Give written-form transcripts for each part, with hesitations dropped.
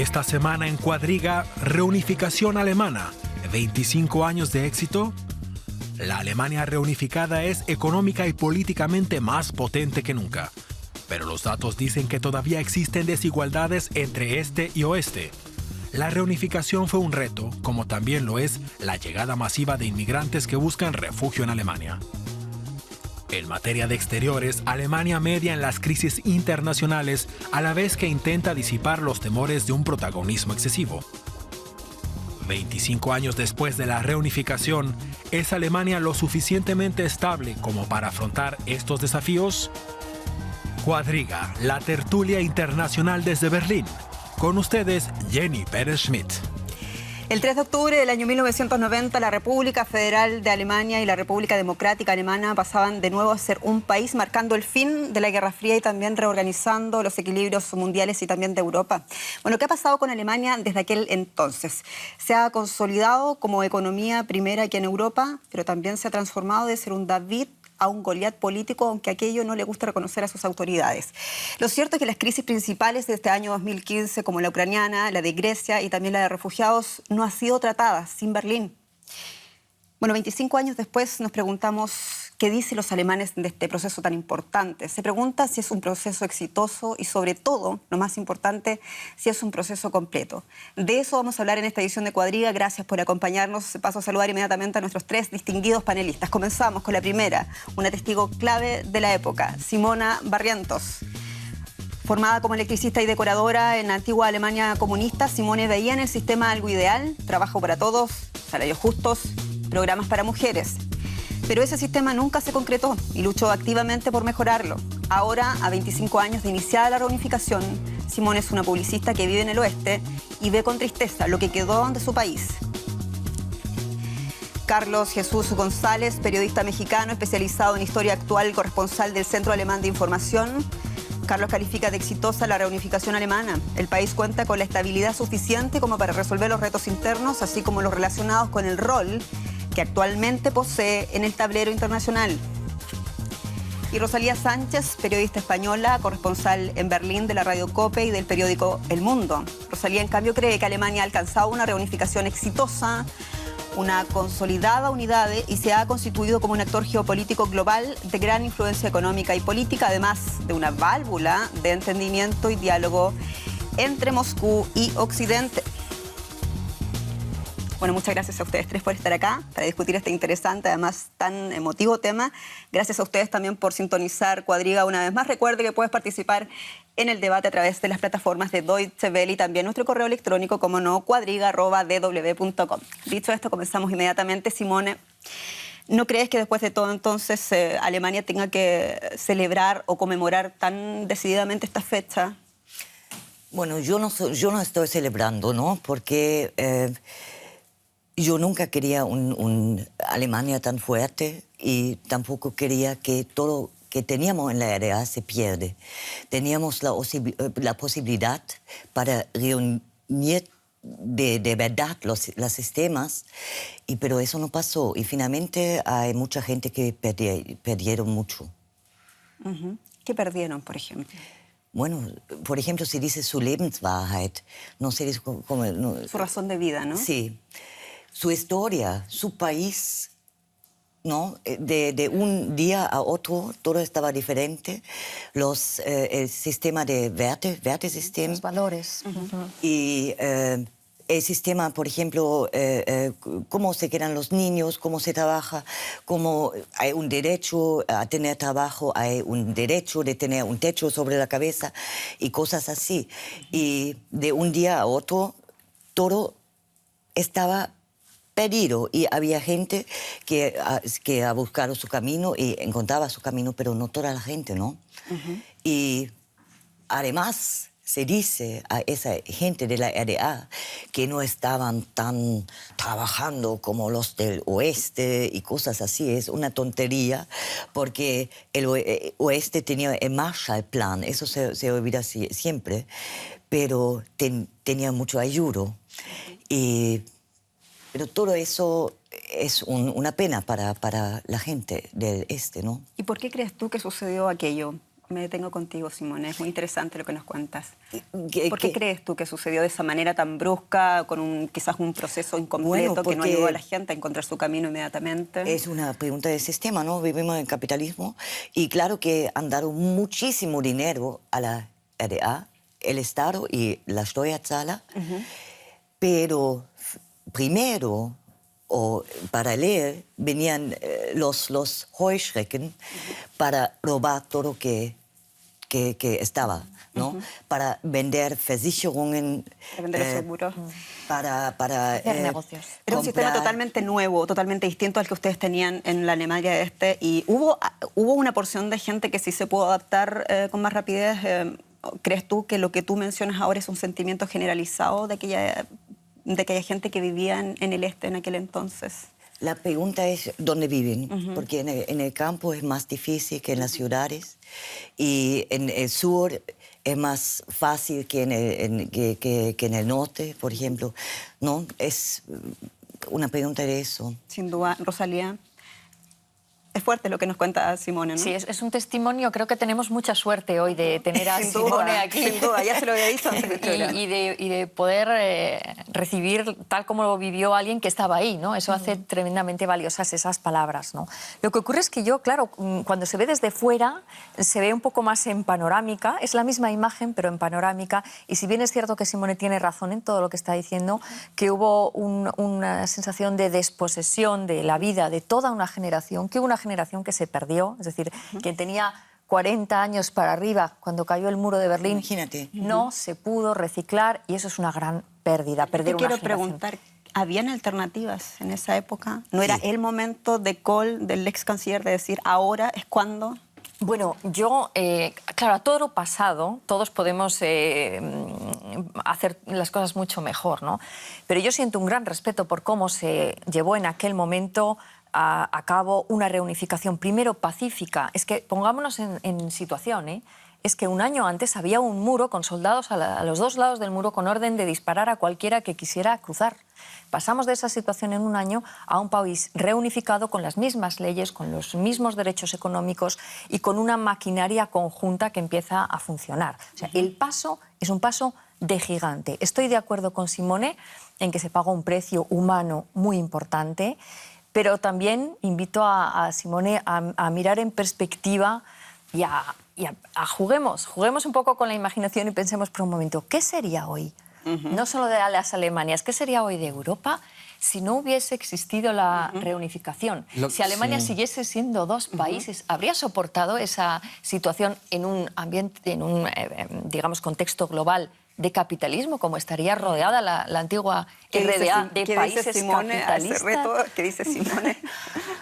Esta semana en Cuadriga, reunificación alemana. 25 años de éxito. La Alemania reunificada es económica y políticamente más potente que nunca. Pero los datos dicen que todavía existen desigualdades entre este y oeste. La reunificación fue un reto, como también lo es la llegada masiva de inmigrantes que buscan refugio en Alemania. En materia de exteriores, Alemania media en las crisis internacionales a la vez que intenta disipar los temores de un protagonismo excesivo. 25 años después de la reunificación, ¿es Alemania lo suficientemente estable como para afrontar estos desafíos? Cuadriga, la tertulia internacional desde Berlín. Con ustedes, Jenny Pérez-Schmidt. El 3 de octubre del año 1990, la República Federal de Alemania y la República Democrática Alemana pasaban de nuevo a ser un país, marcando el fin de la Guerra Fría y también reorganizando los equilibrios mundiales y también de Europa. Bueno, ¿qué ha pasado con Alemania desde aquel entonces? Se ha consolidado como economía primera aquí en Europa, pero también se ha transformado de ser un David a un Goliat político, aunque aquello no le gusta reconocer a sus autoridades. Lo cierto es que las crisis principales de este año 2015, como la ucraniana, la de Grecia y también la de refugiados, no han sido tratadas sin Berlín. Bueno, 25 años después nos preguntamos qué dicen los alemanes de este proceso tan importante. Se pregunta si es un proceso exitoso y, sobre todo, lo más importante, si es un proceso completo. De eso vamos a hablar en esta edición de Cuadriga. Gracias por acompañarnos. Paso a saludar inmediatamente a nuestros tres distinguidos panelistas. Comenzamos con la primera, una testigo clave de la época, Simona Barrientos. Formada como electricista y decoradora en la antigua Alemania comunista, Simone veía en el sistema algo ideal: trabajo para todos, salarios justos, programas para mujeres. Pero ese sistema nunca se concretó y luchó activamente por mejorarlo. Ahora, a 25 años de iniciada la reunificación, Simone es una publicista que vive en el oeste y ve con tristeza lo que quedó de su país. Carlos Jesús González, periodista mexicano especializado en historia actual, corresponsal del Centro Alemán de Información. Carlos califica de exitosa la reunificación alemana. El país cuenta con la estabilidad suficiente como para resolver los retos internos, así como los relacionados con el rol que actualmente posee en el tablero internacional. Y Rosalía Sánchez, periodista española, corresponsal en Berlín de la radio COPE y del periódico El Mundo. Rosalía, en cambio, cree que Alemania ha alcanzado una reunificación exitosa, una consolidada unidad y se ha constituido como un actor geopolítico global de gran influencia económica y política, además de una válvula de entendimiento y diálogo entre Moscú y Occidente. Bueno, muchas gracias a ustedes tres por estar acá para discutir este interesante, además tan emotivo tema. Gracias a ustedes también por sintonizar Cuadriga una vez más. Recuerde que puedes participar en el debate a través de las plataformas de Deutsche Welle y también nuestro correo electrónico, como no, cuadriga@dw.com. Dicho esto, comenzamos inmediatamente. Simone, ¿no crees que después de todo entonces Alemania tenga que celebrar o conmemorar tan decididamente esta fecha? Bueno, yo no estoy celebrando, ¿no? Porque yo nunca quería una Alemania tan fuerte y tampoco quería que todo que teníamos en la RDA se pierde. Teníamos la posibilidad para reunir de verdad los sistemas, pero eso no pasó. Y finalmente hay mucha gente que perdieron mucho. ¿Qué perdieron, por ejemplo? Bueno, por ejemplo, si dice su Lebenswahrheit, no sé cómo... No, su razón de vida, ¿no? Sí. Su historia, su país, ¿no? De un día a otro todo estaba diferente. El sistema de Wertesystem. Los valores. Y el sistema, por ejemplo, cómo se quedan los niños, cómo se trabaja, cómo hay un derecho a tener trabajo, hay un derecho de tener un techo sobre la cabeza y cosas así. Y de un día a otro todo estaba perdido y había gente que ha buscado su camino y encontraba su camino, pero no toda la gente, ¿no? Y además se dice a esa gente de la RDA que no estaban tan trabajando como los del oeste y cosas así. Es una tontería porque el oeste tenía el Marshall Plan, eso se olvida siempre, pero tenía mucho ayudo. Pero todo eso es una pena para la gente del este, ¿no? ¿Y por qué crees tú que sucedió aquello? Me detengo contigo, Simone. Es muy interesante lo que nos cuentas. ¿Qué- ¿Por qué qué? crees tú que sucedió de esa manera tan brusca, con quizás un proceso incompleto Bueno, que no porque ayudó a la gente a encontrar su camino inmediatamente? Es una pregunta de sistema, ¿no? Vivimos en el capitalismo y claro que han dado muchísimo dinero a la RDA, el Estado y la Steuerzahler, pero primero o paralelo venían los Heuschrecken para robar todo que estaba, ¿no? Para vender Versicherungen, Para vender los seguros. para Hacer negocios. Era un sistema comprar- totalmente nuevo, totalmente distinto al que ustedes tenían en la Alemania Este. Y hubo una porción de gente que sí se pudo adaptar con más rapidez. ¿Crees tú que lo que tú mencionas ahora es un sentimiento generalizado de aquella gente que vivía en el Este en aquel entonces? La pregunta es dónde viven, porque en el campo es más difícil que en las ciudades y en el sur es más fácil que que en el norte, por ejemplo. ¿No? Es una pregunta de eso. Sin duda, Rosalía. Es fuerte lo que nos cuenta Simone, ¿no? Sí, es un testimonio. Creo que tenemos mucha suerte hoy de tener a Sin Simone duda, aquí. sin duda, ya se lo había dicho antes del programa. y de poder recibir tal como lo vivió alguien que estaba ahí, ¿no? Eso hace tremendamente valiosas esas palabras, ¿no? Lo que ocurre es que yo, claro, cuando se ve desde fuera, se ve un poco más en panorámica. Es la misma imagen, pero en panorámica. Y si bien es cierto que Simone tiene razón en todo lo que está diciendo, que hubo una sensación de desposesión de la vida de toda una generación, que hubo una generación que se perdió, es decir, quien tenía 40 años para arriba cuando cayó el muro de Berlín, Imagínate. no se pudo reciclar y eso es una gran pérdida, perder Te una quiero generación. preguntar, ¿habían alternativas en esa época? ¿No era el momento de Kohl, del ex canciller, de decir ahora es cuando? Bueno, yo, claro, a todo lo pasado, todos podemos hacer las cosas mucho mejor, ¿no? Pero yo siento un gran respeto por cómo se llevó en aquel momento a cabo una reunificación, primero pacífica. Es que pongámonos en situación, ¿eh? Es que un año antes había un muro con soldados a los dos lados del muro con orden de disparar a cualquiera que quisiera cruzar. Pasamos de esa situación en un año a un país reunificado con las mismas leyes, con los mismos derechos económicos y con una maquinaria conjunta que empieza a funcionar. O sea, el paso es un paso de gigante. Estoy de acuerdo con Simone en que se pagó un precio humano muy importante, pero también invito a Simone a mirar en perspectiva y a juguemos un poco con la imaginación y pensemos por un momento, ¿qué sería hoy? No solo de las Alemanias, ¿qué sería hoy de Europa si no hubiese existido la reunificación? Si Alemania siguiese siendo dos países, ¿habría soportado esa situación en un ambiente, en un, digamos, contexto global de capitalismo, como estaría rodeada la antigua RDA de países capitalistas? ¿Qué dice Simone?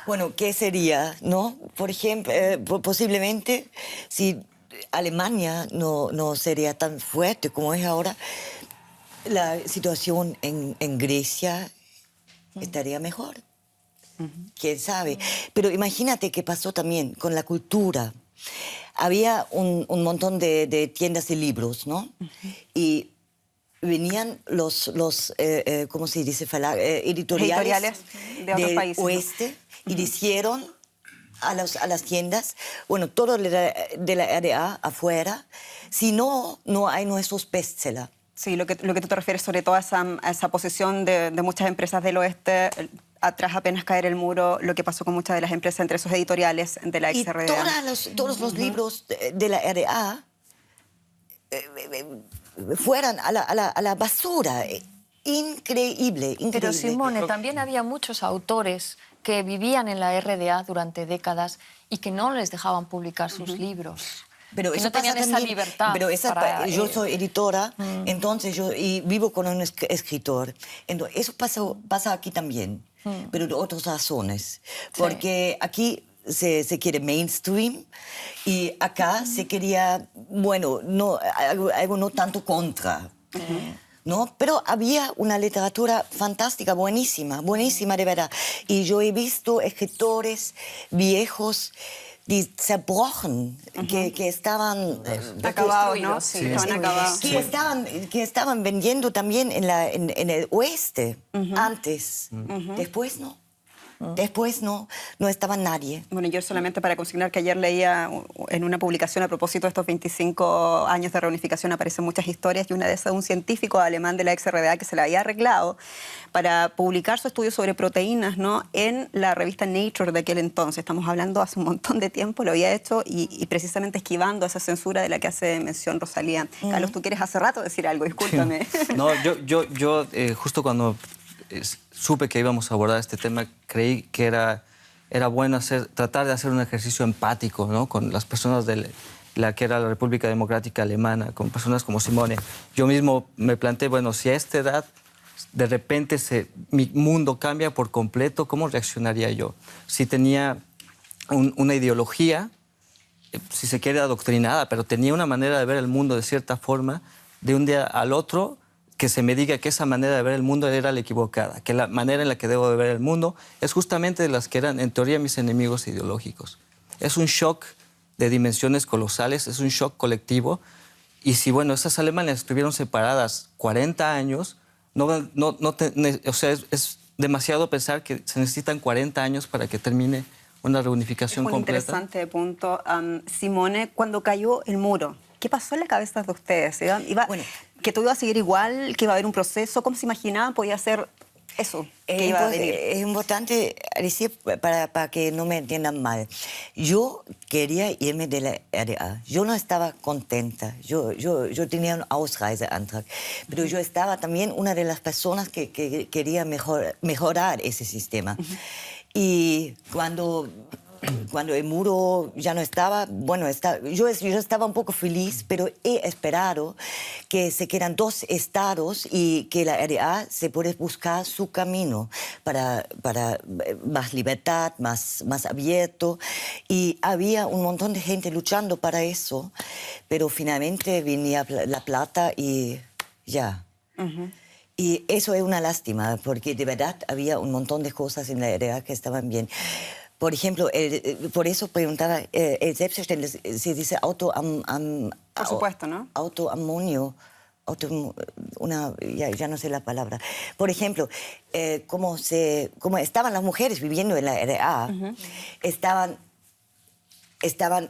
Bueno, ¿qué sería, no? Por ejemplo, posiblemente si Alemania no sería tan fuerte como es ahora, la situación en Grecia estaría mejor. ¿Quién sabe? Pero imagínate qué pasó también con la cultura. Había un montón de tiendas de libros, ¿no? Y venían los ¿cómo se dice? Editoriales de otros países, oeste, y dijeron a las tiendas, bueno, todo de la RDA afuera, si no hay nuestros bestsellers. Sí, lo que tú te refieres sobre todo a esa posición de muchas empresas del oeste, atrás apenas caer el muro, lo que pasó con muchas de las empresas entre esos editoriales de la ex-RDA. Y todos los libros de la RDA fueran a la basura. Increíble, increíble. Pero Simone, también había muchos autores que vivían en la RDA durante décadas y que no les dejaban publicar sus libros. Pero que eso no tenían pasa esa también, libertad. Pero yo soy editora, entonces y vivo con un escritor. Entonces, eso pasa aquí también, pero de otras razones. Porque aquí se quiere mainstream y acá se quería, bueno, algo no tanto contra. ¿No? Pero había una literatura fantástica, buenísima, buenísima de verdad. Y yo he visto escritores viejos zerbrochen, que estaban acabados, ¿no? Sí, estaban acabados. Que estaban vendiendo también en el oeste, antes. Después no. Después no estaba nadie. Bueno, yo solamente para consignar que ayer leía en una publicación a propósito de estos 25 años de reunificación aparecen muchas historias y una de esas un científico alemán de la ex-RDA que se la había arreglado para publicar su estudio sobre proteínas, ¿no?, en la revista Nature de aquel entonces. Estamos hablando hace un montón de tiempo, lo había hecho y precisamente esquivando esa censura de la que hace mención Rosalía. Carlos, tú quieres hacer rato decir algo, discúlpame. No, yo justo cuando supe que íbamos a abordar este tema, creí que era bueno tratar de hacer un ejercicio empático, ¿no?, con las personas de la que era la República Democrática Alemana, con personas como Simone. Yo mismo me planteé, bueno, si a esta edad de repente mi mundo cambia por completo, ¿cómo reaccionaría yo? Si tenía una ideología, si se quiere, adoctrinada, pero tenía una manera de ver el mundo de cierta forma, de un día al otro, que se me diga que esa manera de ver el mundo era la equivocada, que la manera en la que debo de ver el mundo es justamente de las que eran, en teoría, mis enemigos ideológicos. Es un shock de dimensiones colosales, es un shock colectivo, y si, bueno, esas Alemanas estuvieron separadas 40 años, o sea, es demasiado pensar que se necesitan 40 años para que termine una reunificación completa. Es un interesante punto. Simone, cuando cayó el muro, ¿qué pasó en la cabeza de ustedes? ¿Que todo iba a seguir igual? ¿Que iba a haber un proceso? ¿Cómo se imaginaban podía ser eso que iba a venir? Es importante decir, para que no me entiendan mal, yo quería irme de la RDA. Yo no estaba contenta. Yo tenía un Ausreiseantrag. Pero yo estaba también una de las personas que quería mejorar ese sistema. Y cuando el muro ya no estaba, bueno, yo estaba un poco feliz, pero he esperado que se quedan 2 estados y que la RDA se puede buscar su camino para más libertad, más abierto. Y había un montón de gente luchando para eso, pero finalmente venía la plata y ya. Y eso es una lástima, porque de verdad había un montón de cosas en la RDA que estaban bien. Por ejemplo, por eso preguntaba, el Selbstverständnis se dice Por supuesto, ¿no? Autoamonio. Ya no sé la palabra. Por ejemplo, como estaban las mujeres viviendo en la RDA, estaban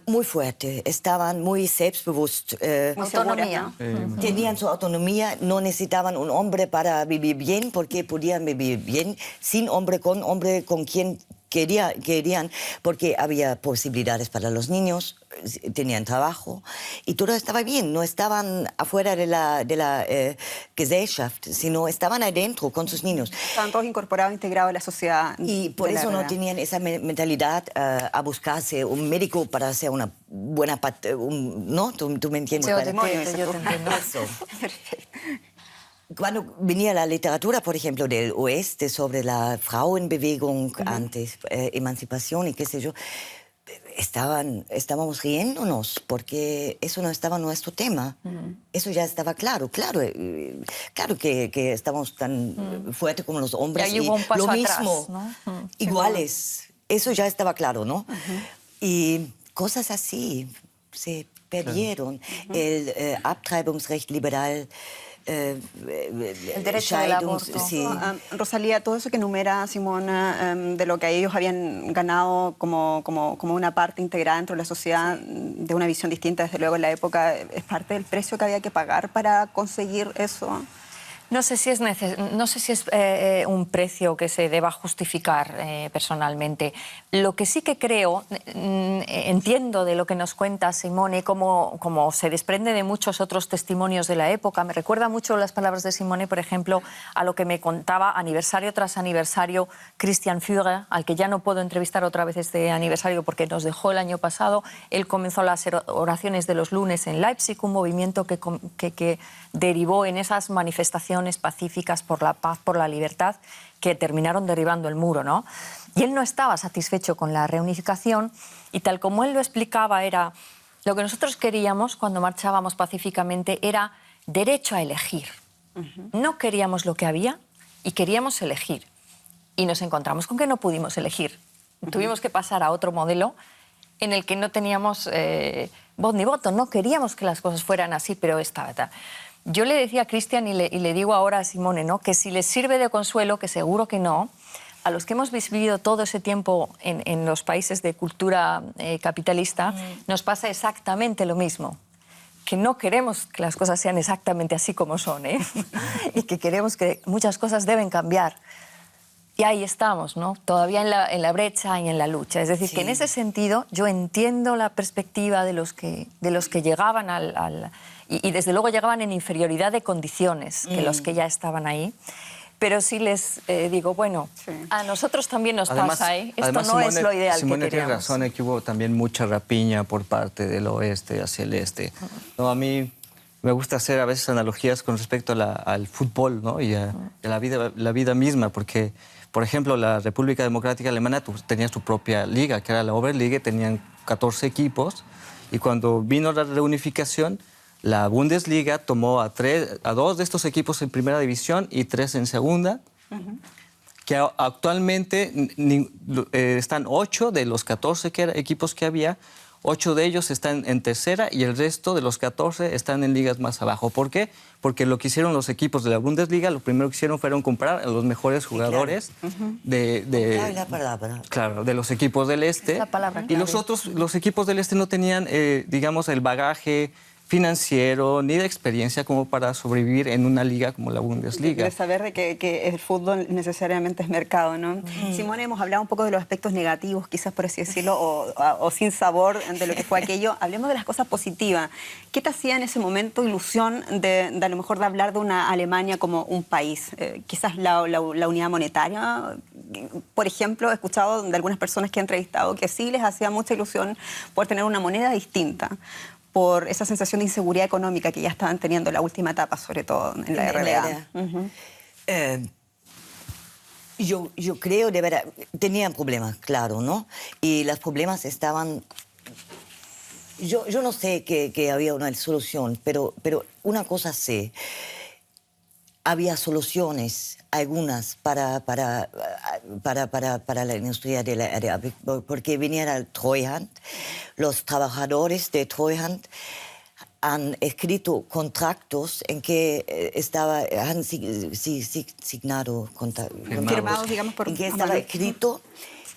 muy fuertes, estaban muy selbstbewusst. Autonomía. Tenían su autonomía, no necesitaban un hombre para vivir bien, porque podían vivir bien sin hombre, con quien querían, porque había posibilidades para los niños, tenían trabajo y todo estaba bien. No estaban afuera de la Gesellschaft, sino estaban adentro con sus niños. Estaban todos incorporados, integrados a la sociedad. Y por eso no tenían esa mentalidad a buscarse un médico para hacer una buena... ¿no? ¿Tú me entiendes? Yo te entiendo. Eso. Cuando venía la literatura, por ejemplo, del oeste sobre la Frauenbewegung antes, emancipación y qué sé yo, estábamos riéndonos porque eso no estaba en nuestro tema. Eso ya estaba claro que estábamos tan fuertes como los hombres y hubo un paso lo atrás, mismo, ¿no? iguales. Eso ya estaba claro, ¿no? Y cosas así se perdieron. El Abtreibungsrecht liberal, el derecho al aborto. Sí. Rosalía, todo eso que enumera Simona de lo que ellos habían ganado como una parte integrada dentro de la sociedad, de una visión distinta desde luego en la época, ¿es parte del precio que había que pagar para conseguir eso? No sé si es un precio que se deba justificar personalmente. Lo que sí que creo, entiendo de lo que nos cuenta Simone, como se desprende de muchos otros testimonios de la época. Me recuerda mucho las palabras de Simone, por ejemplo, a lo que me contaba aniversario tras aniversario Christian Führer, al que ya no puedo entrevistar otra vez este aniversario porque nos dejó el año pasado. Él comenzó las oraciones de los lunes en Leipzig, un movimiento que derivó en esas manifestaciones pacíficas por la paz, por la libertad, que terminaron derribando el muro, ¿no? Y él no estaba satisfecho con la reunificación y tal como él lo explicaba, era lo que nosotros queríamos cuando marchábamos pacíficamente era derecho a elegir. No queríamos lo que había y queríamos elegir. Y nos encontramos con que no pudimos elegir. Tuvimos que pasar a otro modelo en el que no teníamos voz ni voto. No queríamos que las cosas fueran así, pero estaba... Yo le decía a Christian y le digo ahora a Simone, ¿no?, que si les sirve de consuelo, que seguro que no, a los que hemos vivido todo ese tiempo en los países de cultura capitalista, nos pasa exactamente lo mismo. Que no queremos que las cosas sean exactamente así como son, ¿eh? Y que queremos que muchas cosas deben cambiar. Y ahí estamos, ¿no? Todavía en la brecha y en la lucha. Es decir, que en ese sentido yo entiendo la perspectiva de los que llegaban y desde luego llegaban en inferioridad de condiciones que los que ya estaban ahí. Pero sí les digo, bueno, a nosotros también nos pasa, ¿eh? Esto no es lo ideal que Simone tiene queríamos. razón en que hubo también mucha rapiña por parte del oeste hacia el este. No, a mí me gusta hacer a veces analogías con respecto al fútbol, ¿no? Y a la vida misma, porque, por ejemplo, la República Democrática Alemana tenía su propia liga, que era la Oberliga, tenían 14 equipos, y cuando vino la reunificación, la Bundesliga tomó a 2 de estos equipos en primera división y 3 en segunda, que actualmente están 8 de los 14 equipos que había, 8 de ellos están en tercera y el resto de los 14 están en ligas más abajo. ¿Por qué? Porque lo que hicieron los equipos de la Bundesliga, lo primero que hicieron fueron comprar a los mejores jugadores de los equipos del este. Es la palabra y los equipos del este no tenían, digamos, el bagaje financiero ni de experiencia como para sobrevivir en una liga como la Bundesliga. De saber de que el fútbol necesariamente es mercado, ¿no? Simone, hemos hablado un poco de los aspectos negativos, quizás por así decirlo, o sin sabor de lo que fue aquello. Hablemos de las cosas positivas. ¿Qué te hacía en ese momento ilusión de a lo mejor de hablar de una Alemania como un país? Quizás la unidad monetaria. Por ejemplo, he escuchado de algunas personas que he entrevistado que sí les hacía mucha ilusión poder tener una moneda distinta, por esa sensación de inseguridad económica que ya estaban teniendo en la última etapa, sobre todo en la RDA. Yo creo, de verdad, tenían problemas, claro, ¿no? Y los problemas estaban... Yo no sé que había una solución, pero una cosa sé. Había soluciones, algunas, para la industria de la RDA, porque venía el Treuhand. Los trabajadores de Treuhand han escrito contratos en que han signado firmados, digamos, por en que estaba escrito,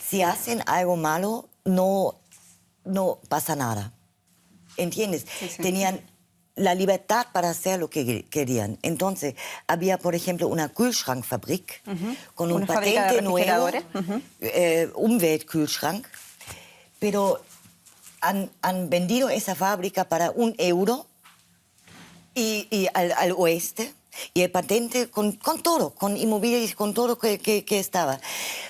si hacen algo malo, no pasa nada. ¿Entiendes? Sí. Tenían la libertad para hacer lo que querían. Entonces, había, por ejemplo, una Kühlschrankfabrik con un patente nuevo, Umweltkühlschrank, pero han vendido esa fábrica para €1 y al oeste, y el patente con todo, con inmobiliarios, con todo que estaba.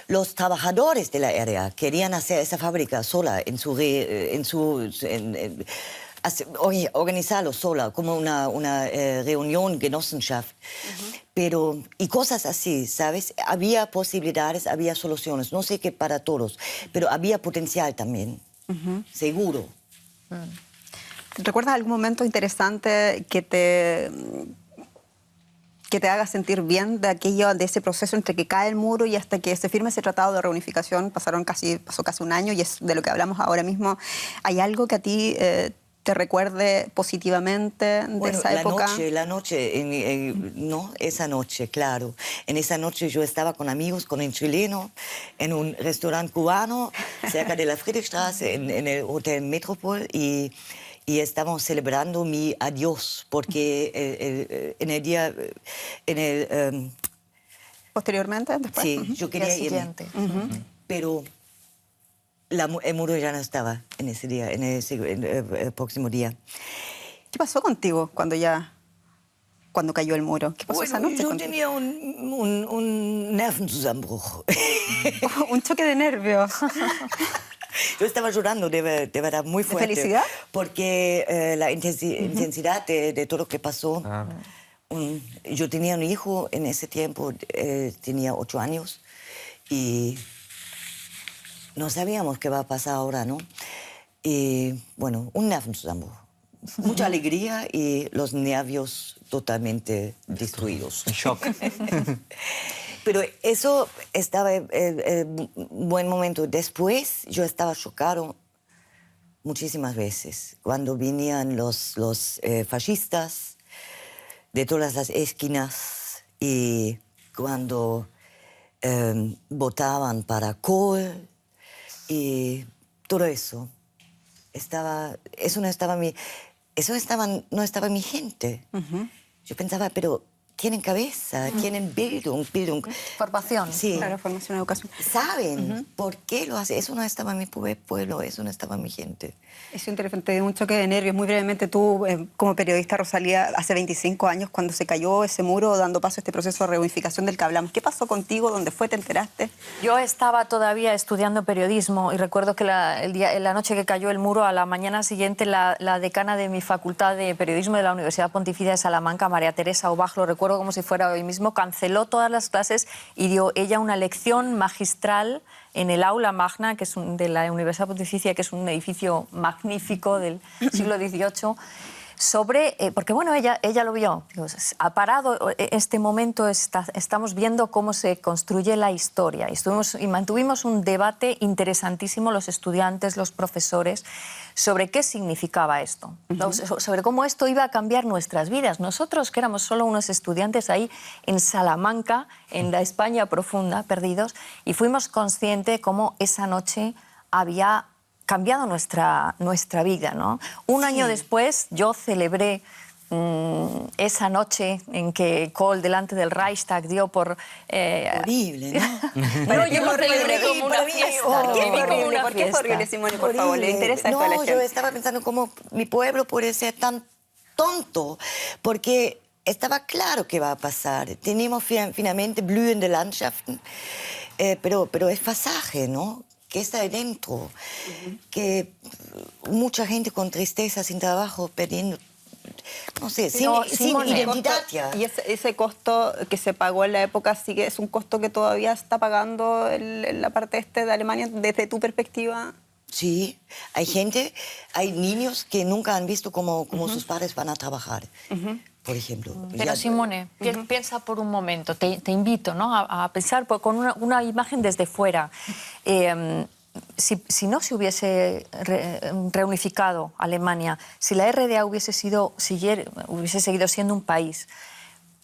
Los trabajadores de la RDA querían hacer esa fábrica sola, organizarlo sola, como una reunión, Genossenschaft. Pero, y cosas así, ¿sabes? Había posibilidades, había soluciones. No sé qué para todos, pero había potencial también, seguro. ¿Recuerdas algún momento interesante que te haga sentir bien de ese proceso entre que cae el muro y hasta que se firme ese tratado de reunificación? Pasó casi un año y es de lo que hablamos ahora mismo. ¿Hay algo que a ti te recuerde positivamente de esa época? Esa noche, claro. En esa noche yo estaba con amigos, con un chileno, en un restaurante cubano, cerca de la Friedrichstraße, en el Hotel Metropol, y estábamos celebrando mi adiós, porque en el día... ¿Posteriormente? Después. Sí, yo quería irme. Pero... el muro ya no estaba en ese día, en el próximo día. ¿Qué pasó contigo cuando cayó el muro? ¿Qué pasó esa noche yo contigo? tenía un Nervenzusammenbruch. Un choque de nervios. Yo estaba llorando de verdad muy fuerte. ¿De felicidad? Porque la intensidad de todo lo que pasó. Yo tenía un hijo en ese tiempo, tenía 8 años, y no sabíamos qué va a pasar ahora, ¿no? Y bueno, un Nervenzusammenbruch. Mucha alegría y los nervios totalmente destruidos. En shock. Pero eso estaba en buen momento. Después yo estaba chocado muchísimas veces. Cuando venían los fascistas de todas las esquinas, y cuando votaban para Kohl y todo eso. Eso no estaba no estaba mi gente. Yo pensaba, pero tienen cabeza, tienen Bildung. Formación. Sí. Claro, formación, educación. Saben por qué lo hace. Eso no estaba en mi pueblo, eso no estaba en mi gente. Es interesante, un choque de nervios. Muy brevemente, tú, como periodista, Rosalía, hace 25 años, cuando se cayó ese muro, dando paso a este proceso de reunificación del que hablamos, ¿qué pasó contigo? ¿Dónde fue? ¿Te enteraste? Yo estaba todavía estudiando periodismo y recuerdo que la noche que cayó el muro, a la mañana siguiente, la decana de mi facultad de periodismo de la Universidad Pontificia de Salamanca, María Teresa Obaj, lo recuerdo como si fuera hoy mismo, canceló todas las clases y dio ella una lección magistral en el aula magna, que es de la Universidad Pontificia, que es un edificio magnífico del siglo XVIII, sobre, porque bueno, ella lo vio, digo, ha parado este momento, estamos viendo cómo se construye la historia y mantuvimos un debate interesantísimo los estudiantes, los profesores, sobre qué significaba esto, sobre cómo esto iba a cambiar nuestras vidas. Nosotros, que éramos solo unos estudiantes ahí en Salamanca, en la España profunda, perdidos, y fuimos conscientes de cómo esa noche había cambiado nuestra vida, ¿no? Un año después yo celebré esa noche en que Kohl delante del Reichstag dio por... Horrible, ¿no? No, yo lo celebré como una fiesta. ¿Por qué es horrible, Simone? Por favor, ¿le interesa esto a la gente? Yo estaba pensando cómo mi pueblo puede ser tan tonto, porque estaba claro que va a pasar. Tenemos finalmente blühende Landschaften, pero es pasaje, ¿no? Que está adentro, que mucha gente con tristeza, sin trabajo, perdiendo, no sé, sin identidad ya. Y ese costo que se pagó en la época es un costo que todavía está pagando la parte este de Alemania, desde tu perspectiva. Sí, hay niños que nunca han visto cómo sus padres van a trabajar. Por ejemplo. Pero Simone, piensa por un momento, te invito, ¿no?, a pensar con una imagen desde fuera. Si no se hubiese reunificado Alemania, si la RDA hubiese seguido siendo un país,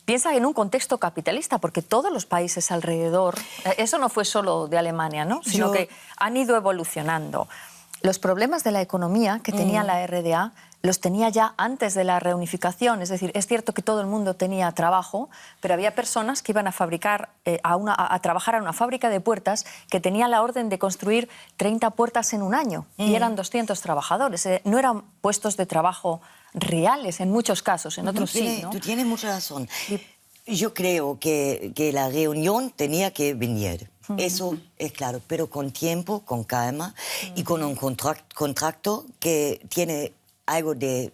piensa en un contexto capitalista, porque todos los países alrededor, eso no fue solo de Alemania, ¿no?, sino que han ido evolucionando. Los problemas de la economía que tenía la RDA los tenía ya antes de la reunificación. Es decir, es cierto que todo el mundo tenía trabajo, pero había personas que iban a fabricar, a trabajar a una fábrica de puertas que tenía la orden de construir 30 puertas en un año y eran 200 trabajadores. No eran puestos de trabajo reales en muchos casos, en otros sí, ¿no? Tú tienes mucha razón. Yo creo que la reunión tenía que venir. Eso es claro, pero con tiempo, con calma y con un contrato que tiene algo de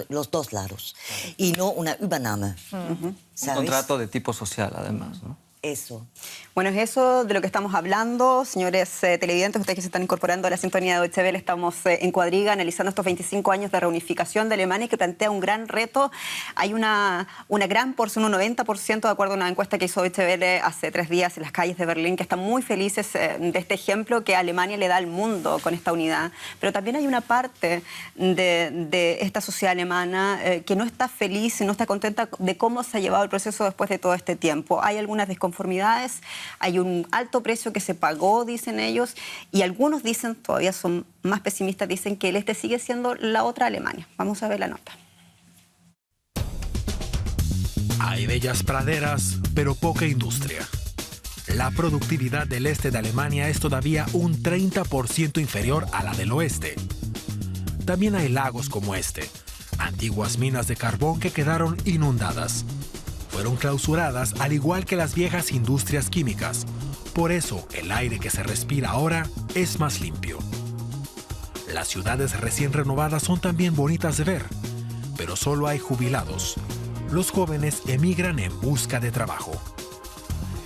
los dos lados y no una Übernahme. Un contrato de tipo social, además, ¿no? Eso. Bueno, es eso de lo que estamos hablando. Señores televidentes, ustedes que se están incorporando a la sintonía de Deutsche Welle, estamos en Cuadriga analizando estos 25 años de reunificación de Alemania, que plantea un gran reto. Hay una gran porción, un 90%, de acuerdo a una encuesta que hizo Deutsche Welle hace 3 días en las calles de Berlín, que están muy felices de este ejemplo que Alemania le da al mundo con esta unidad. Pero también hay una parte de esta sociedad alemana que no está feliz y no está contenta de cómo se ha llevado el proceso después de todo este tiempo. Hay algunas desconformidades, hay un alto precio que se pagó, dicen ellos, y algunos dicen, todavía son más pesimistas, dicen que el este sigue siendo la otra Alemania. Vamos a ver la nota. Hay bellas praderas, pero poca industria. La productividad del este de Alemania es todavía un 30% inferior a la del oeste. También hay lagos como este, antiguas minas de carbón que quedaron inundadas. Fueron clausuradas al igual que las viejas industrias químicas. Por eso, el aire que se respira ahora es más limpio. Las ciudades recién renovadas son también bonitas de ver, pero solo hay jubilados. Los jóvenes emigran en busca de trabajo.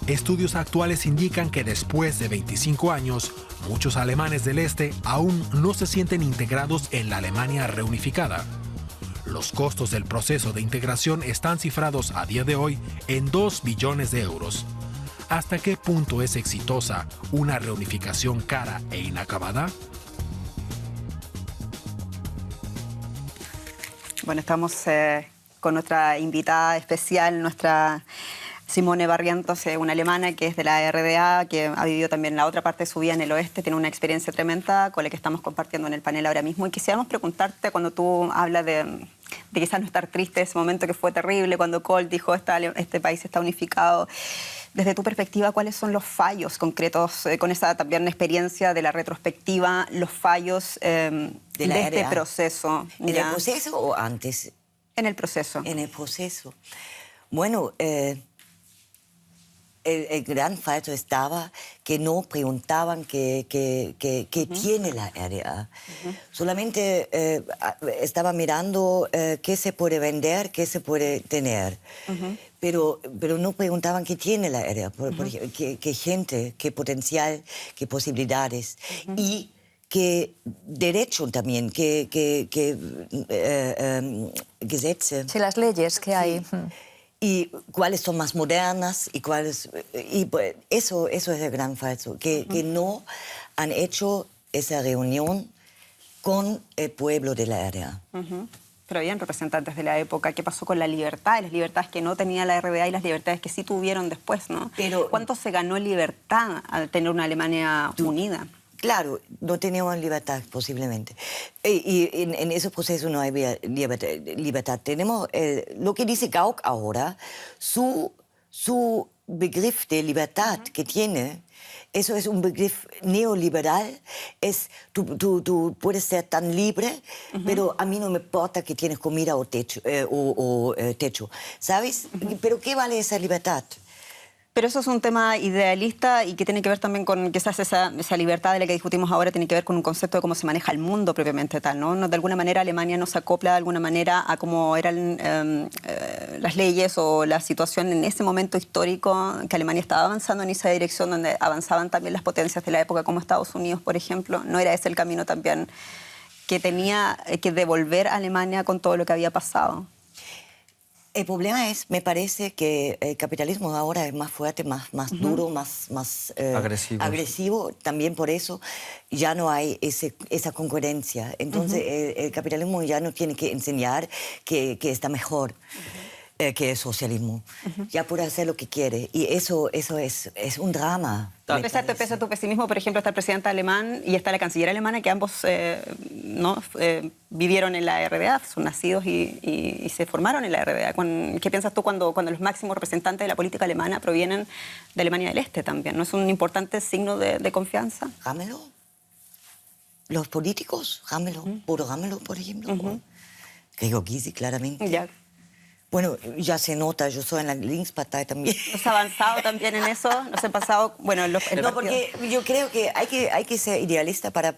Estudios actuales indican que después de 25 años, muchos alemanes del este aún no se sienten integrados en la Alemania reunificada. Los costos del proceso de integración están cifrados a día de hoy en 2 billones de euros. ¿Hasta qué punto es exitosa una reunificación cara e inacabada? Bueno, estamos con nuestra invitada especial, nuestra Simone Barrientos, una alemana que es de la RDA, que ha vivido también la otra parte de su vida en el oeste, tiene una experiencia tremenda con la que estamos compartiendo en el panel ahora mismo. Y quisiéramos preguntarte, cuando tú hablas de quizás no estar triste, ese momento que fue terrible, cuando Kohl dijo este país está unificado, desde tu perspectiva, ¿cuáles son los fallos concretos, con esa también experiencia de la retrospectiva, los fallos de este proceso? ¿En el proceso o antes? En el proceso. En el proceso. Bueno, el gran fallo estaba que no preguntaban qué tiene la RDA. Solamente estaba mirando qué se puede vender, qué se puede tener. Pero no preguntaban qué tiene la RDA, qué gente, qué potencial, qué posibilidades. Y qué derecho también, qué Gesetze. Sí, las leyes que hay. Y cuáles son más modernas y cuáles... Y pues, eso es el gran falso, que no han hecho esa reunión con el pueblo de la RDA. Pero habían representantes de la época. ¿Qué pasó con la libertad? Las libertades que no tenía la RDA y las libertades que sí tuvieron después, ¿no? Pero, ¿cuánto se ganó libertad al tener una Alemania unida? Claro, no teníamos libertad, posiblemente. Y en ese proceso no había libertad. Tenemos lo que dice Gauck ahora, su begriff de libertad que tiene, eso es un begriff neoliberal. Tú puedes ser tan libre, pero a mí no me importa que tienes comida o techo, techo. ¿Sabes? Pero ¿qué vale esa libertad? Pero eso es un tema idealista y que tiene que ver también con quizás esa libertad de la que discutimos ahora, tiene que ver con un concepto de cómo se maneja el mundo propiamente tal, ¿no? De alguna manera Alemania no se acopla de alguna manera a cómo eran las leyes o la situación en ese momento histórico, que Alemania estaba avanzando en esa dirección donde avanzaban también las potencias de la época como Estados Unidos, por ejemplo. ¿No era ese el camino también que tenía que devolver a Alemania con todo lo que había pasado? El problema es, me parece que el capitalismo ahora es más fuerte, más duro, más agresivo. También por eso ya no hay esa concurrencia. Entonces el capitalismo ya no tiene que enseñar que está mejor que el socialismo. Ya puede hacer lo que quiere. Y eso es un drama. Pese a tu pesimismo, por ejemplo, está el presidente alemán y está la canciller alemana, que ambos vivieron en la RDA, son nacidos y se formaron en la RDA. ¿Qué piensas tú cuando los máximos representantes de la política alemana provienen de Alemania del Este también? ¿No es un importante signo de confianza? Ramelow. Los políticos, Ramelow, Bodo Ramelow, por ejemplo. Gregor Gysi, claramente. Ya. Bueno, ya se nota, yo soy en la Linkspartei también. ¿Nos ha avanzado también en eso? ¿Nos ha pasado? Bueno, no, porque yo creo que hay que ser idealista para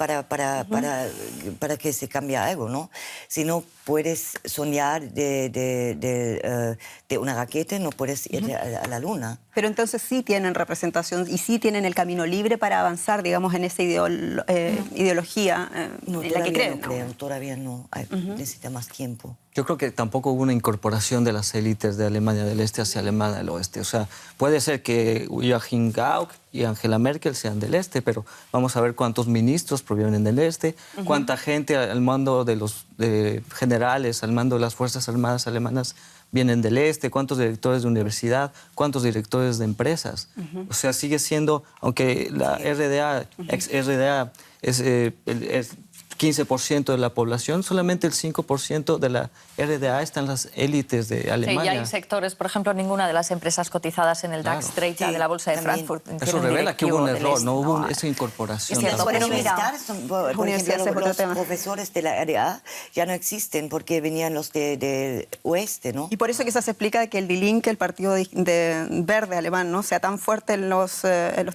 que se cambie algo, ¿no? Si no puedes soñar de una raqueta, no puedes ir a la luna. Pero entonces sí tienen representación y sí tienen el camino libre para avanzar, digamos, en esa ideología en la que creen. Todavía no. Necesita más tiempo. Yo creo que tampoco hubo una incorporación de las élites de Alemania del Este hacia Alemania del Oeste. O sea, puede ser que Joachim Gauck y Angela Merkel sean del Este, pero vamos a ver cuántos ministros provienen del Este, cuánta gente al mando de los generales, al mando de las Fuerzas Armadas alemanas vienen del Este, cuántos directores de universidad, cuántos directores de empresas. O sea, sigue siendo, aunque la RDA, ex-RDA es 15% de la población, solamente el 5% de la RDA están las élites de Alemania. Sí, ya hay sectores, por ejemplo, ninguna de las empresas cotizadas en el DAX 30 de la Bolsa de Frankfurt. Eso revela que hubo un error, no hubo esa incorporación. Por ejemplo, los profesores de la RDA ya no existen porque venían los de oeste, ¿no? Y por eso quizás se explica que el Die Linke, el partido verde alemán, ¿no?, sea tan fuerte en los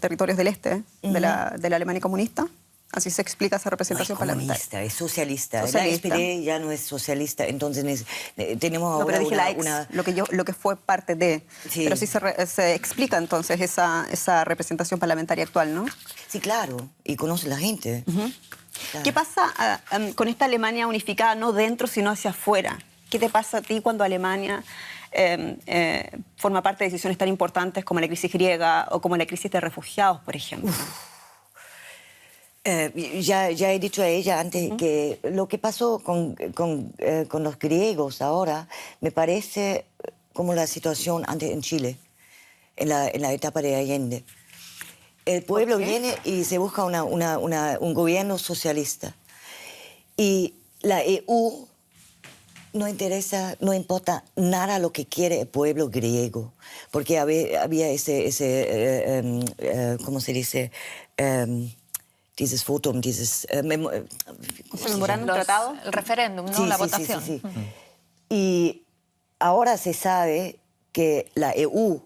territorios del este de la Alemania comunista. Así se explica esa representación parlamentaria. Es socialista. La SPD ya no es socialista, entonces tenemos ahora pero dije lo que fue parte de... Sí. Pero sí se explica entonces esa representación parlamentaria actual, ¿no? Sí, claro, y conoce la gente. Claro. ¿Qué pasa con esta Alemania unificada, no dentro, sino hacia afuera? ¿Qué te pasa a ti cuando Alemania forma parte de decisiones tan importantes como la crisis griega o como la crisis de refugiados, por ejemplo? Ya he dicho a ella antes que lo que pasó con los griegos ahora me parece como la situación antes en Chile. en la etapa de Allende. El pueblo viene y se busca un gobierno socialista. Y la EU no importa nada lo que quiere el pueblo griego, porque había ¿cómo se dice? Dieses Votum, memorándum, tratado. El referéndum, ¿no? Sí, La sí, votación. Sí. Y ahora se sabe que la EU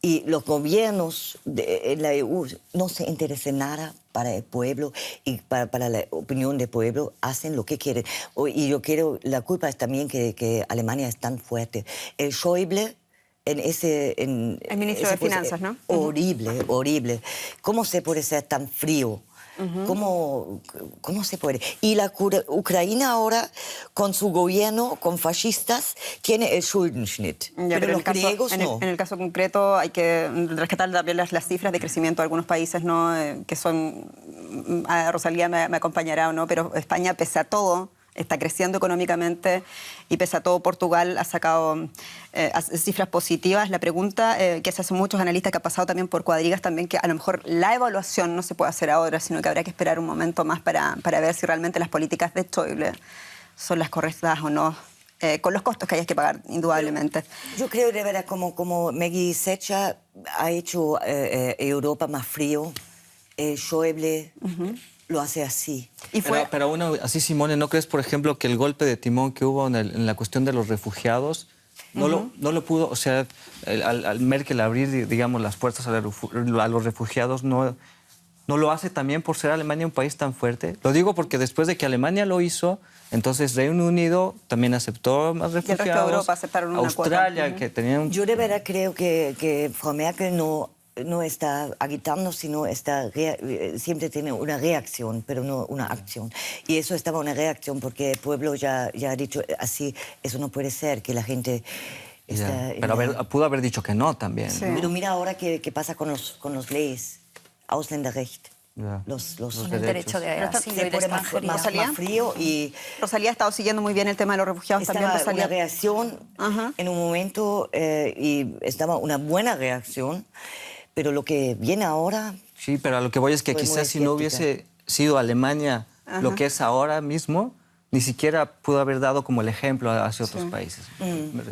y los gobiernos de la EU no se interesan nada para el pueblo y para la opinión del pueblo, hacen lo que quieren. Y yo creo, la culpa es también que Alemania es tan fuerte. El Schäuble, el ministro de Finanzas, ¿no? Horrible, horrible. ¿Cómo se puede ser tan frío? ¿Cómo se puede? Y la Ucrania ahora, con su gobierno, con fascistas, tiene el Schuldenschnitt. Pero los griegos no. En el caso concreto hay que rescatar también las cifras de crecimiento de algunos países, ¿no? Que son... Rosalía me acompañará o no, pero España, pese a todo, está creciendo económicamente y pese a todo Portugal ha sacado cifras positivas. La pregunta que se hacen muchos analistas, que ha pasado también por Cuadrigas también, que a lo mejor la evaluación no se puede hacer ahora, sino que habrá que esperar un momento más para ver si realmente las políticas de Schäuble son las correctas o no, con los costos que hay que pagar, indudablemente. Yo creo de verdad como Maggie Thatcher ha hecho Europa más frío, Schäuble... lo hace así. Pero aún así, Simone, ¿no crees, por ejemplo, que el golpe de timón que hubo en la cuestión de los refugiados no lo pudo, o sea, al Merkel abrir, digamos, las puertas a los refugiados, no lo hace también por ser Alemania un país tan fuerte? Lo digo porque después de que Alemania lo hizo, entonces Reino Unido también aceptó más refugiados. Y el resto de Europa aceptaron una Australia, cuota. que tenían... Yo de verdad creo que Frau Merkel no está agitando, sino siempre tiene una reacción, pero no una acción. Y eso estaba una reacción porque el pueblo ya ha dicho así, eso no puede ser, que la gente... Pero pudo haber dicho que no también. Sí. Pero mira ahora qué pasa con los leyes, Ausländerrecht. Los el derecho de asilo y de extranjería. más frío y... Rosalía ha estado siguiendo muy bien el tema de los refugiados también. Rosalía. Una reacción en un momento y estaba una buena reacción, pero lo que viene ahora... Sí, pero a lo que voy es que quizás si no hubiese sido Alemania lo que es ahora mismo, ni siquiera pudo haber dado como el ejemplo hacia otros países.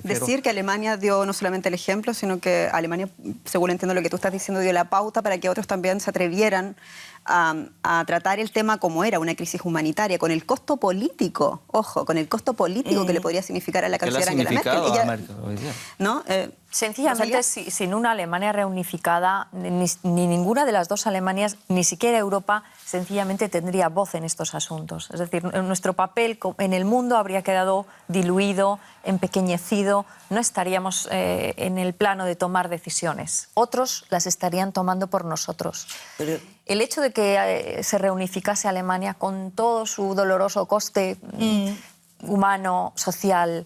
Decir que Alemania dio no solamente el ejemplo, sino que Alemania, según entiendo lo que tú estás diciendo, dio la pauta para que otros también se atrevieran a tratar el tema como era, una crisis humanitaria, con el costo político, ojo, con el costo político que le podría significar a la canciller Angela Merkel. ¿No? Sencillamente, sin una Alemania reunificada, ni ninguna de las dos Alemanias, ni siquiera Europa, sencillamente tendría voz en estos asuntos. Es decir, nuestro papel en el mundo habría quedado diluido, empequeñecido, no estaríamos en el plano de tomar decisiones. Otros las estarían tomando por nosotros. Pero... El hecho de que se reunificase Alemania con todo su doloroso coste humano, social,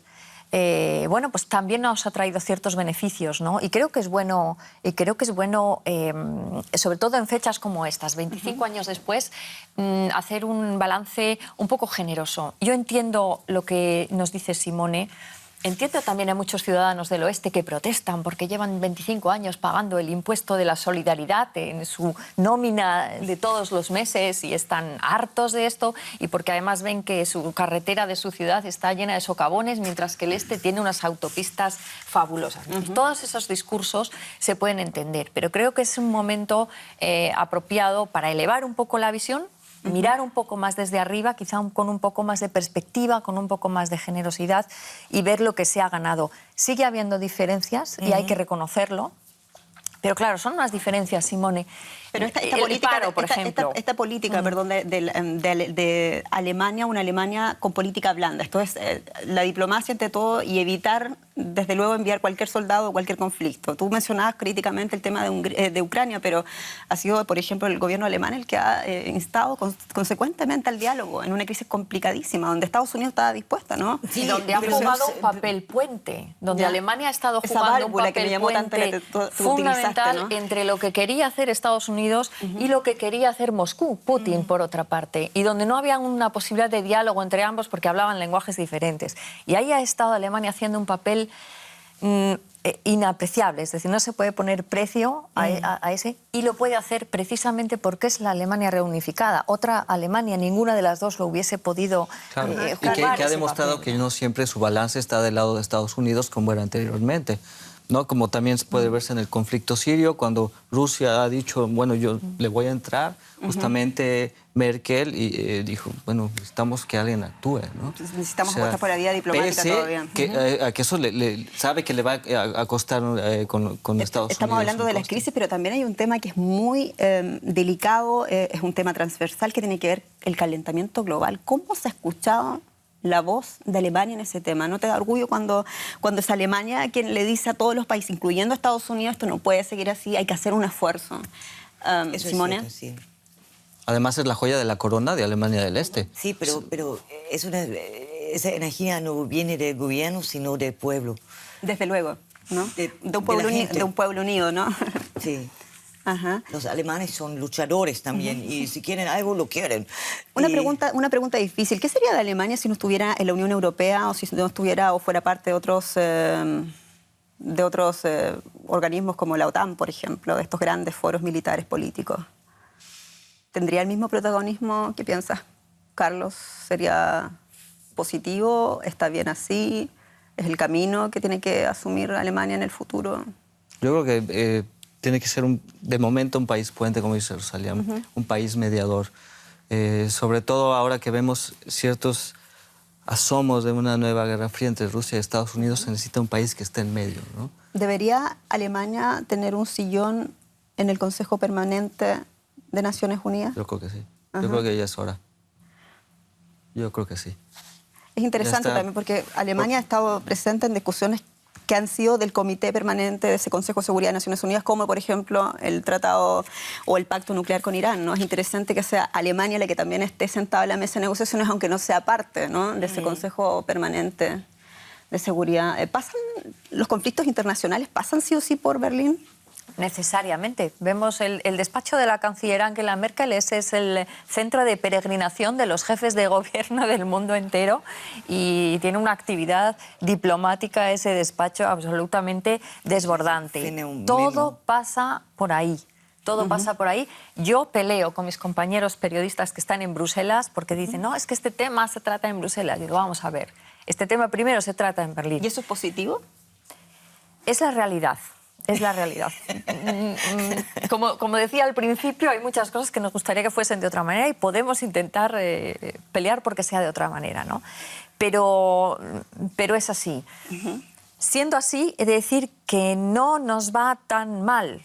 bueno, pues también nos ha traído ciertos beneficios, ¿no? Y creo que es bueno, sobre todo en fechas como estas, 25 años después, hacer un balance un poco generoso. Yo entiendo lo que nos dice Simone. Entiendo también a muchos ciudadanos del oeste que protestan porque llevan 25 años pagando el impuesto de la solidaridad en su nómina de todos los meses y están hartos de esto, y porque además ven que su carretera de su ciudad está llena de socavones, mientras que el este tiene unas autopistas fabulosas. Todos esos discursos se pueden entender, pero creo que es un momento apropiado para elevar un poco la visión, mirar un poco más desde arriba, quizá con un poco más de perspectiva, con un poco más de generosidad, y ver lo que se ha ganado. Sigue habiendo diferencias y hay que reconocerlo, pero claro, son unas diferencias, Simone. Pero esta política, paro, por ejemplo. Esta política, perdón, de Alemania, una Alemania con política blanda. Esto es la diplomacia ante todo y evitar, desde luego, enviar cualquier soldado o cualquier conflicto. Tú mencionabas críticamente el tema de Ucrania, pero ha sido, por ejemplo, el gobierno alemán el que ha instado consecuentemente al diálogo en una crisis complicadísima, donde Estados Unidos estaba dispuesta, ¿no? Sí, donde ha jugado un papel puente, donde Alemania ha estado jugando un papel puente fundamental, ¿no?, entre lo que quería hacer Estados Unidos y lo que quería hacer Moscú, Putin, por otra parte, y donde no había una posibilidad de diálogo entre ambos porque hablaban lenguajes diferentes. Y ahí ha estado Alemania haciendo un papel inapreciable, es decir, no se puede poner precio a ese, y lo puede hacer precisamente porque es la Alemania reunificada. Otra Alemania, ninguna de las dos lo hubiese podido Y jugar que ha ese demostrado papel. que no siempre su balance está del lado de Estados Unidos como era anteriormente, ¿no? Como también se puede verse en el conflicto sirio, cuando Rusia ha dicho, bueno, yo le voy a entrar, justamente Merkel dijo, bueno, necesitamos que alguien actúe, ¿no? Necesitamos apostar por la vía diplomática pese todavía. a que eso sabe que le va a costar con Estados Unidos. Estamos hablando de las crisis, pero también hay un tema que es muy delicado, es un tema transversal que tiene que ver el calentamiento global. ¿Cómo se ha escuchado la voz de Alemania en ese tema? ¿No te da orgullo cuando es Alemania quien le dice a todos los países, incluyendo a Estados Unidos, esto no puede seguir así, hay que hacer un esfuerzo? Eso Simone. es cierto, sí. Además es la joya de la corona de Alemania del Este. Sí, pero esa energía no viene del gobierno, sino del pueblo. Desde luego, ¿no? De un pueblo la gente. de un pueblo unido, ¿no? Sí. Ajá. Los alemanes son luchadores también y si quieren algo, lo quieren. Una Y- pregunta difícil. ¿Qué sería de Alemania si no estuviera en la Unión Europea o si no estuviera o fuera parte de otros organismos como la OTAN, por ejemplo, de estos grandes foros militares políticos? ¿Tendría el mismo protagonismo? ¿Qué piensas, Carlos? ¿Sería positivo? ¿Está bien así? ¿Es el camino que tiene que asumir Alemania en el futuro? Yo creo que tiene que ser, de momento, un país puente, como dice Rosalía, un país mediador. Sobre todo ahora que vemos ciertos asomos de una nueva guerra fría entre Rusia y Estados Unidos, se necesita un país que esté en medio, ¿no? ¿Debería Alemania tener un sillón en el Consejo Permanente de Naciones Unidas? Yo creo que sí. Yo creo que ya es hora. Yo creo que sí. Es interesante Ya está. también porque Alemania ha estado presente en discusiones que han sido del Comité Permanente de ese Consejo de Seguridad de Naciones Unidas, como por ejemplo el tratado o el pacto nuclear con Irán, ¿no? Es interesante que sea Alemania la que también esté sentada en la mesa de negociaciones, aunque no sea parte, ¿no?, de ese Consejo Permanente de Seguridad. ¿Los conflictos internacionales pasan sí o sí por Berlín? Necesariamente. Vemos el despacho de la canciller Angela Merkel, ese es el centro de peregrinación de los jefes de gobierno del mundo entero y tiene una actividad diplomática ese despacho absolutamente desbordante. Tiene un Todo memo. pasa por ahí. Todo pasa por ahí. Yo peleo con mis compañeros periodistas que están en Bruselas porque dicen, no, es que este tema se trata en Bruselas. Digo, vamos a ver, este tema primero se trata en Berlín. ¿Y eso es positivo? Es la realidad. Es la realidad. Como decía al principio, hay muchas cosas que nos gustaría que fuesen de otra manera y podemos intentar pelear porque sea de otra manera, ¿no? Pero es así. Siendo así, he de decir que no nos va tan mal.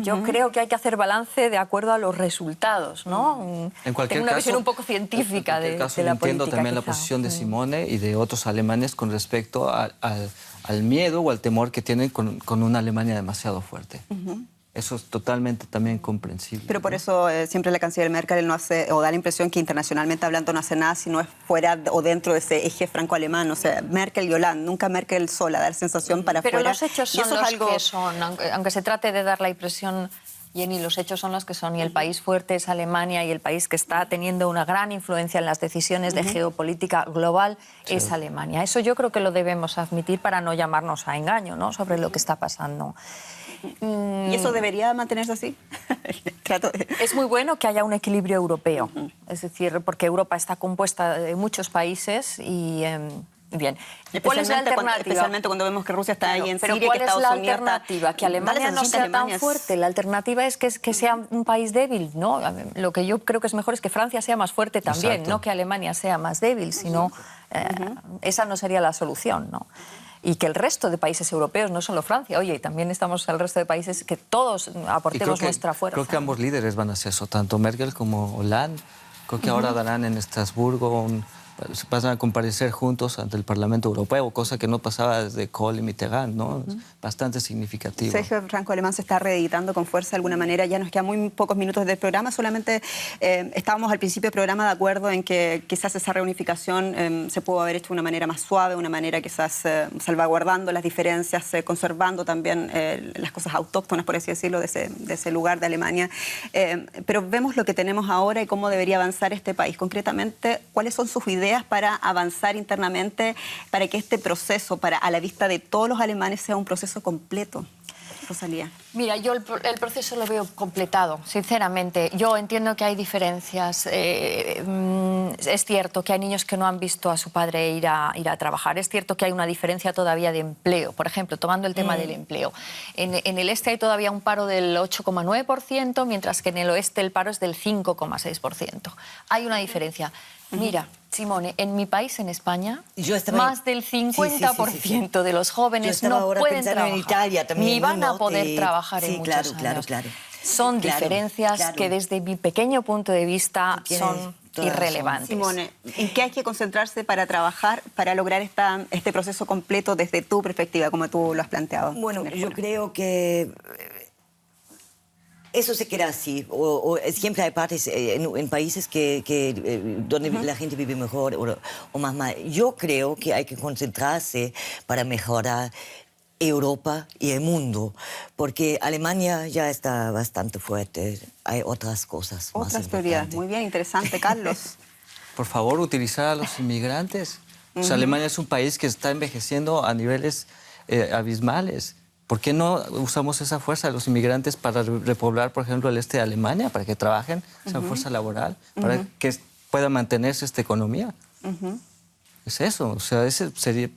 Yo creo que hay que hacer balance de acuerdo a los resultados, ¿no? En cualquier Tengo una caso, visión un poco científica en cualquier caso, de la entiendo política, también la quizá. posición de Simone y de otros alemanes con respecto al miedo o al temor que tienen con una Alemania demasiado fuerte. Eso es totalmente también comprensible. Pero por eso siempre la canciller Merkel no hace, o da la impresión que internacionalmente hablando no hace nada si no es fuera o dentro de ese eje franco-alemán. O sea, Merkel y Hollande, nunca Merkel sola, da la sensación para Pero afuera. los hechos Y son eso es los algo... que son, aunque se trate de dar la impresión, Jenny, los hechos son los que son, y el país fuerte es Alemania y el país que está teniendo una gran influencia en las decisiones de geopolítica global es Alemania. Eso yo creo que lo debemos admitir para no llamarnos a engaño, ¿no?, sobre lo que está pasando. ¿Y eso debería mantenerse así? Es muy bueno que haya un equilibrio europeo, es decir, porque Europa está compuesta de muchos países y... Bien, ¿cuál es la alternativa? Especialmente cuando vemos que Rusia está ahí en pero Siria, ¿cuál que es Estados la Unidos está... alternativa? Que Da la Alemania no sensación que sea Alemania tan es- fuerte. La alternativa es que sea un país débil, ¿no? Lo que yo creo que es mejor es que Francia sea más fuerte también, Exacto. no que Alemania sea más débil, sino esa no sería la solución, ¿no? Y que el resto de países europeos, no solo Francia, oye, también estamos el resto de países, que todos aportemos nuestra fuerza. Creo que ambos líderes van a hacer eso, tanto Merkel como Hollande. Creo que ahora darán en Estrasburgo, van a comparecer juntos ante el Parlamento Europeo, cosa que no pasaba desde Kohl y Mitterrand, ¿no? Bastante significativo. Sergio Franco-Alemán se está reeditando con fuerza de alguna manera. Ya nos quedan muy pocos minutos del programa. Solamente estábamos al principio del programa de acuerdo en que quizás esa reunificación se pudo haber hecho de una manera más suave, una manera quizás salvaguardando las diferencias, conservando también las cosas autóctonas, por así decirlo, de ese lugar de Alemania. Pero vemos lo que tenemos ahora y cómo debería avanzar este país. Concretamente, ¿cuáles son sus ideas ideas para avanzar internamente, para que este proceso, a la vista de todos los alemanes, sea un proceso completo? Rosalía. Mira, yo el proceso lo veo completado, sinceramente. Yo entiendo que hay diferencias. Es cierto que hay niños que no han visto a su padre ir a trabajar. Es cierto que hay una diferencia todavía de empleo. Por ejemplo, tomando el tema del empleo. En el este hay todavía un paro del 8,9%, mientras que en el oeste el paro es del 5,6%. Hay una diferencia. Mira, Simone, en mi país, en España, más del 50% de los jóvenes no pueden trabajar, en Italia, también, ni van a poder trabajar en muchos años. Claro. Son diferencias que desde mi pequeño punto de vista son irrelevantes. Simone, ¿en qué hay que concentrarse para trabajar, para lograr este proceso completo desde tu perspectiva, como tú lo has planteado? Bueno, yo creo que eso se queda así, o siempre hay partes en países donde la gente vive mejor o más mal. Yo creo que hay que concentrarse para mejorar Europa y el mundo, porque Alemania ya está bastante fuerte, hay otras cosas más Otras prioridades, muy bien, interesante, Carlos. Por favor, utilizar a los inmigrantes. O sea, Alemania es un país que está envejeciendo a niveles abismales. ¿Por qué no usamos esa fuerza de los inmigrantes para repoblar, por ejemplo, el este de Alemania, para que trabajen esa fuerza laboral, para que pueda mantenerse esta economía? Es eso, o sea,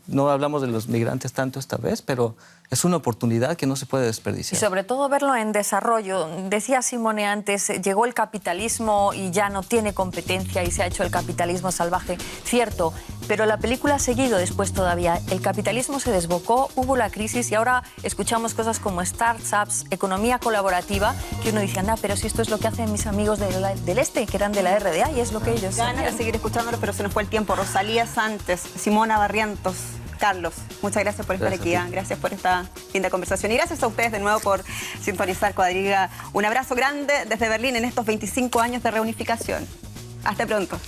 no hablamos de los migrantes tanto esta vez, pero es una oportunidad que no se puede desperdiciar. Y sobre todo verlo en desarrollo. Decía Simone antes, llegó el capitalismo y ya no tiene competencia y se ha hecho el capitalismo salvaje. Cierto, pero la película ha seguido después todavía. El capitalismo se desbocó, hubo la crisis y ahora escuchamos cosas como startups, economía colaborativa, que uno dice, anda, pero si esto es lo que hacen mis amigos del este, que eran de la RDA, y es lo que ellos Ganas de seguir escuchándolos, pero se nos fue el tiempo. Rosalía Santos, Simona Barrientos, Carlos, muchas gracias por estar aquí, gracias por esta linda conversación y gracias a ustedes de nuevo por sintonizar Cuadriga. Un abrazo grande desde Berlín en estos 25 años de reunificación. Hasta pronto.